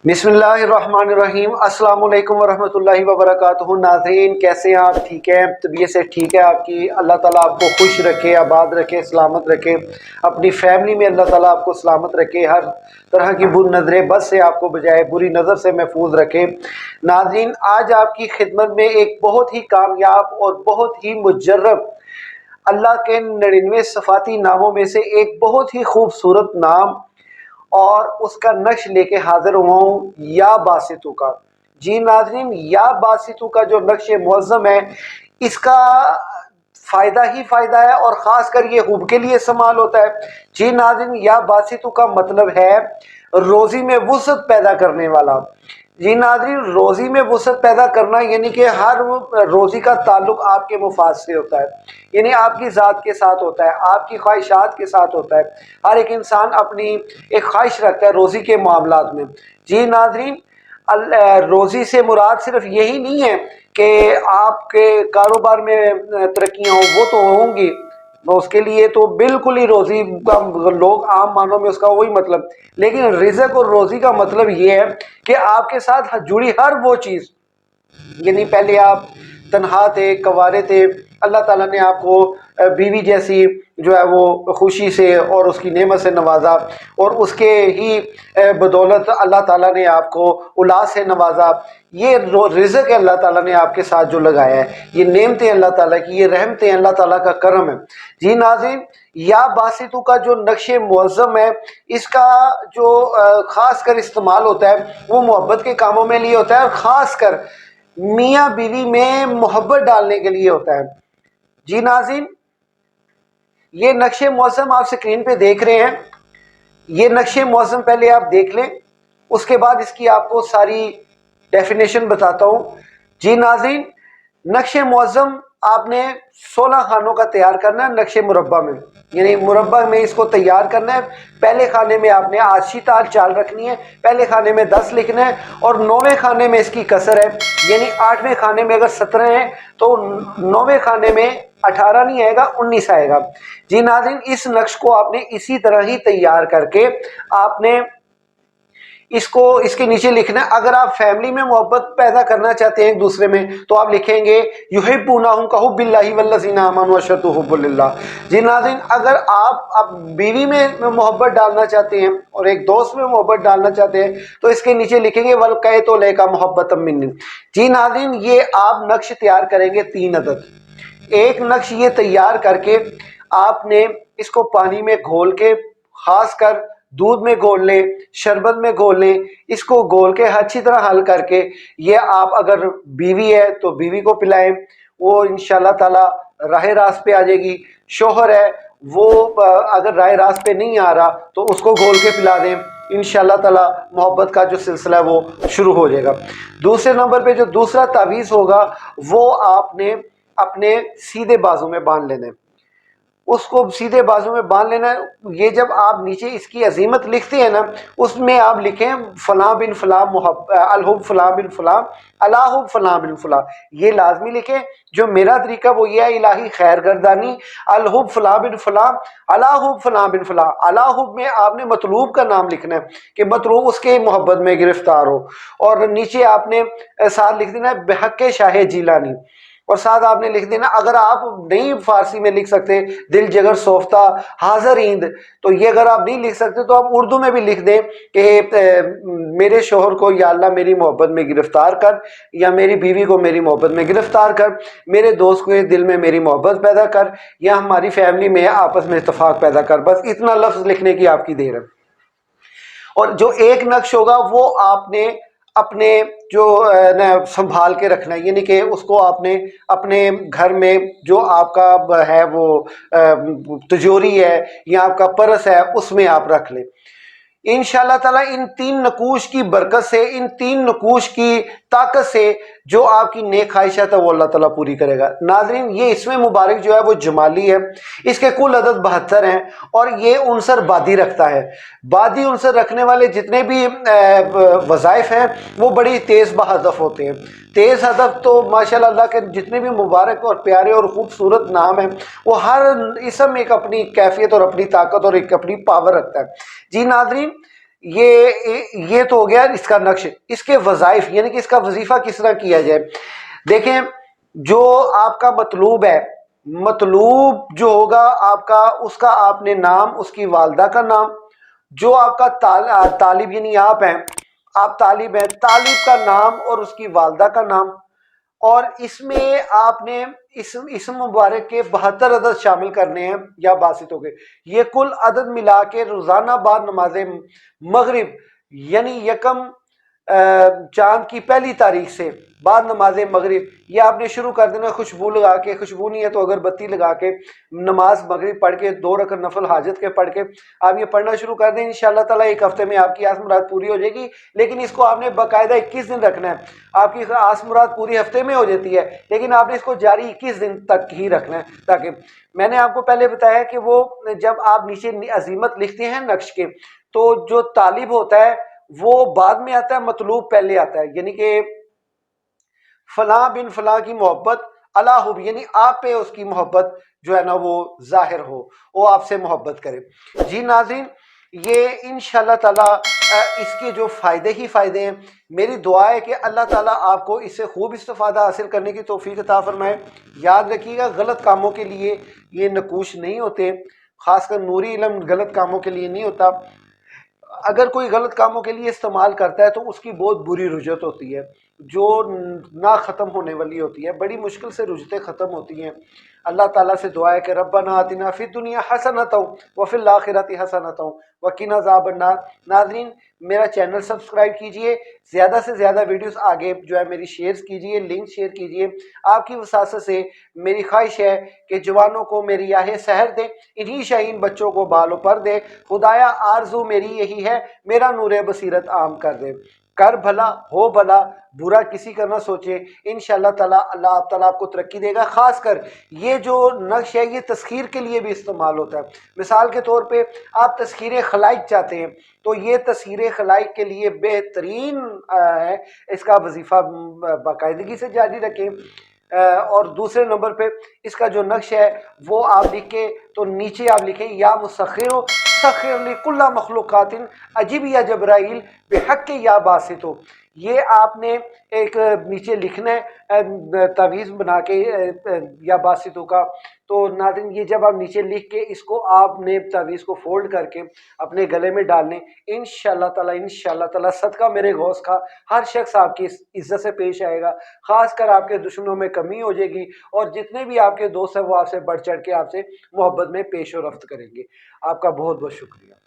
बिस्मिल्लाहिर्रहमानिर्रहीम। अस्सलाम वालेकुम वरहमतुल्लाहि वबरकातुहू। नाज़रीन, कैसे हैं आप? ठीक है, तबीयत से ठीक है आपकी? अल्लाह ताला आपको खुश रखे, आबाद रखे, सलामत रखे। अपनी फैमिली में अल्लाह ताला आपको सलामत रखे, हर तरह की बुरी नज़रें बस से आपको बजाय बुरी नज़र से महफूज रखे। नाज़रीन, आज आपकी खिदमत में एक बहुत ही कामयाब और बहुत ही मुजर्रब अल्लाह के 99 सफ़ाती नामों में से एक बहुत ही खूबसूरत नाम और उसका नक्श लेके हाजिर हुआ हूँ, या बासितु का। जी नाजरीन, या बासितु का जो नक्श मुअज़्ज़म है, इसका फ़ायदा ही फ़ायदा है और ख़ास कर ये हुब के लिए इस्तेमाल होता है। जी नाज़रीन, या बासितु का मतलब है रोज़ी में वुसअत पैदा करने वाला। जी नाज़रीन, रोज़ी में वुसअत पैदा करना यानी कि हर रोज़ी का ताल्लुक आपके मुफाद से होता है, यानी आपकी ज़ात के साथ होता है, आपकी ख्वाहिशात के साथ होता है। हर एक इंसान अपनी एक ख्वाहिश रखता है रोज़ी के मामलात में। जी नाज़रीन, रोज़ी से मुराद सिर्फ यही नहीं है कि आपके कारोबार में तरक्कियाँ हों, वो तो होंगी, उसके लिए तो बिल्कुल ही रोज़ी का लोग आम मानों में उसका वही मतलब, लेकिन रिज़्क और रोज़ी का मतलब ये है कि आपके साथ जुड़ी हर वो चीज़, यानी पहले आप तन्हा थे, कवारे थे, अल्लाह ताला ने आपको बीवी जैसी जो है वो खुशी से और उसकी नेमत से नवाजा, और उसके ही बदौलत अल्लाह ताला ने आपको औलाद से नवाजा। ये रिज़्क है अल्लाह ताला ने आपके साथ जो लगाया है, ये नेमतें अल्लाह ताला की, ये रहमतें अल्लाह ताला का करम है। जी नाज़रीन, या बासितु का जो नक्श मुअज़्ज़म है, इसका जो ख़ास कर इस्तेमाल होता है वो मोहब्बत के कामों में लिए होता है, और ख़ास कर मियाँ बीवी में मोहब्बत डालने के लिए होता है। जी नाज़रीन, ये नक्शे मौसम आप स्क्रीन पे देख रहे हैं। ये नक्शे मौसम पहले आप देख लें, उसके बाद इसकी आपको सारी डेफिनेशन बताता हूँ। जी नाज़रीन, नक्शे मौसम आपने 16 खानों का तैयार करना है नक्शे मुरब्बा में, यानी मुरब्बा में इसको तैयार करना है। पहले खाने में आपने आशी ताल चाल रखनी है, पहले खाने में 10 लिखना है, और 9वें खाने में इसकी कसर है, यानी 8वें खाने में अगर 17 है तो 9वें खाने में 18 नहीं आएगा, 19 आएगा। जी नाज़रीन, इस नक्श को आपने इसी तरह ही तैयार करके आपने इसको इसके नीचे लिखना है। अगर आप फैमिली में मोहब्बत पैदा करना चाहते हैं एक दूसरे में, तो आप लिखेंगे युहिब्बूनहुम कहुब्बिल्लाहि वल्लज़ीना आमनू अशद्दु हुब्बुल्लिल्लाह। जी नाज़रीन, अगर आप बीवी में मोहब्बत डालना चाहते हैं और एक दोस्त में मोहब्बत डालना चाहते हैं, तो इसके नीचे लिखेंगे वलक़ैतु लैका मोहब्बतम मिन्नी। जी नाज़रीन, ये आप नक्श तैयार करेंगे 3 अदद। एक नक्श ये तैयार करके आपने इसको पानी में घोल के, खास कर दूध में घोल लें, शरबत में घोल लें, इसको घोल के अच्छी तरह हल करके ये आप, अगर बीवी है तो बीवी को पिलाएं, वो इंशाल्लाह ताला राह रास्त पे आ जाएगी। शोहर है वो अगर राह रास्त पे नहीं आ रहा तो उसको घोल के पिला दें, इंशाल्लाह ताला मोहब्बत का जो सिलसिला है वो शुरू हो जाएगा। दूसरे नंबर पे जो दूसरा तावीज़ होगा वो आपने अपने सीधे बाजू में बांध लेना है, उसको सीधे बाजू में बांध लेना है। ये जब आप नीचे इसकी अजीमत लिखते हैं ना, उसमें आप लिखें फलां बिन फलां अलहुब फलां बिन फलां अलाहुब फलां बिन फलां, ये लाजमी लिखें। जो मेरा तरीका वो ये है, इलाही खैर गर्दानी अलहुब फलां बिन फलां अलाहुब फलां बिन फलां। अलाहुब में आपने मतलूब का नाम लिखना है कि मतलूब उसके मोहब्बत में गिरफ्तार हो, और नीचे आपने साथ लिख देना है बेहक़ शाह जीलानी, और साथ आपने लिख देना, अगर आप नहीं फारसी में लिख सकते दिल जगर सोफ्ता हाजर ईंद, तो ये अगर आप नहीं लिख सकते तो आप उर्दू में भी लिख दें कि मेरे शोहर को या अल्लाह मेरी मोहब्बत में गिरफ्तार कर, या मेरी बीवी को मेरी मोहब्बत में गिरफ्तार कर, मेरे दोस्त को दिल में मेरी मोहब्बत पैदा कर, या हमारी फैमिली में आपस में इत्तेफाक पैदा कर। बस इतना लफ्ज़ लिखने की आपकी देर है। और जो एक नक्श होगा वो आपने अपने जो संभाल के रखना है, यानी कि उसको आपने अपने घर में जो आपका है वो तिजोरी है या आपका पर्स है उसमें आप रख लें। इंशाअल्लाह ताला इन 3 नकूश की बरकत से, इन 3 नकूश की ताकत से जो आपकी नेक ख्वाहिशात है वो अल्लाह ताला पूरी करेगा। नाज़रीन, ये इसमें मुबारक जो है वो जमाली है, इसके कुल अदद 72 हैं, और ये उनसर बादी रखता है। बादी उनसर रखने वाले जितने भी वज़ाइफ हैं वो बड़ी तेज़ बहदफ होते हैं। तेज़ हदफ तो माशाअल्लाह अल्लाह के जितने भी मुबारक और प्यारे और ख़ूबसूरत नाम हैं, वो हर इसम एक अपनी कैफियत और अपनी ताकत और एक अपनी पावर रखता है। जी नाज़रीन, یہ تو ہو گیا اس کا نقش. اس کے وظائف یعنی کہ اس کا وظیفہ کس طرح کیا جائے. دیکھیں جو آپ کا مطلوب ہے، مطلوب جو ہوگا آپ کا، اس کا آپ نے نام، اس کی والدہ کا نام، جو آپ کا طالب یعنی آپ ہیں، آپ طالب ہیں، طالب کا نام اور اس کی والدہ کا نام. اور اس میں آپ نے اسم مبارک کے 72 عدد شامل کرنے ہیں یا باسطوں کے. یہ کل عدد ملا کے روزانہ بعد نماز مغرب یعنی یکم چاند کی پہلی تاریخ سے بعد نماز مغرب یہ آپ نے شروع کر دینا. خوشبو لگا کے، خوشبو نہیں ہے تو اگربتی لگا کے نماز مغرب پڑھ کے 2 رکعت نفل حاجت کے پڑھ کے آپ یہ پڑھنا شروع کر دیں. انشاءاللہ تعالیٰ ایک ہفتے میں آپ کی آس مراد پوری ہو جائے گی. لیکن اس کو آپ نے باقاعدہ 21 دن رکھنا ہے. آپ کی آس مراد پوری ہفتے میں ہو جاتی ہے، لیکن آپ نے اس کو جاری 21 دن تک ہی رکھنا ہے. تاکہ میں نے آپ کو پہلے بتایا کہ وہ جب آپ نیچے عزیمت لکھتے ہیں نقش کے، تو جو طالب ہوتا ہے وہ بعد میں آتا ہے، مطلوب پہلے آتا ہے. یعنی کہ فلاں بن فلاں کی محبت اللہ حب، یعنی آپ پہ اس کی محبت جو ہے نا وہ ظاہر ہو، وہ آپ سے محبت کرے. جی ناظرین، یہ انشاءاللہ تعالی اس کے جو فائدے ہی فائدے ہیں. میری دعا ہے کہ اللہ تعالیٰ آپ کو اس سے خوب استفادہ حاصل کرنے کی توفیق عطا فرمائے. یاد رکھیے گا غلط کاموں کے لیے یہ نقوش نہیں ہوتے، خاص کر نوری علم غلط کاموں کے لیے نہیں ہوتا. اگر کوئی غلط کاموں کے لیے استعمال کرتا ہے تو اس کی بہت بری رجعت ہوتی ہے جو نہ ختم ہونے والی ہوتی ہے. بڑی مشکل سے رجعتیں ختم ہوتی ہیں. اللہ تعالیٰ سے دعا ہے کہ ربنا آتنا فی الدنیا حسنۃ وفی الآخرۃ حسنۃ وقنا عذاب النار. ناظرین میرا چینل سبسکرائب کیجئے، زیادہ سے زیادہ ویڈیوز آگے جو ہے میری شیئر کیجئے، لنک شیئر کیجئے. آپ کی وساطت سے میری خواہش ہے کہ جوانوں کو میری آہ سحر دے، انہی شاہین بچوں کو بال و پر دے. خدایا آرزو میری یہی ہے، میرا نور بصیرت عام کر دے. کر بھلا ہو بھلا، برا کسی کا نہ سوچے. انشاءاللہ تعالیٰ اللہ تعالیٰ آپ کو ترقی دے گا. خاص کر یہ جو نقش ہے یہ تسخیر کے لیے بھی استعمال ہوتا ہے. مثال کے طور پہ آپ تسخیر خلائق چاہتے ہیں تو یہ تسخیر خلائق کے لیے بہترین ہے. اس کا وظیفہ باقاعدگی سے جاری رکھیں. اور دوسرے نمبر پہ اس کا جو نقش ہے وہ آپ لکھیں تو نیچے آپ لکھیں یا مسخر سخر لی کل مخلوقات عجیب یا جبرائیل بحق یا باسطو. یہ آپ نے ایک نیچے لکھنا ہے تعویذ بنا کے یا باسطو کا. تو ناظرین یہ جب آپ نیچے لکھ کے اس کو آپ نے تعویذ کو فولڈ کر کے اپنے گلے میں ڈالنے، انشاءاللہ تعالیٰ صدقہ میرے غوث کا ہر شخص آپ کی عزت سے پیش آئے گا. خاص کر آپ کے دشمنوں میں کمی ہو جائے گی اور جتنے بھی آپ کے دوست ہیں وہ آپ سے بڑھ چڑھ کے آپ سے محبت میں پیش و رفت کریں گے. آپ کا بہت بہت شکریہ.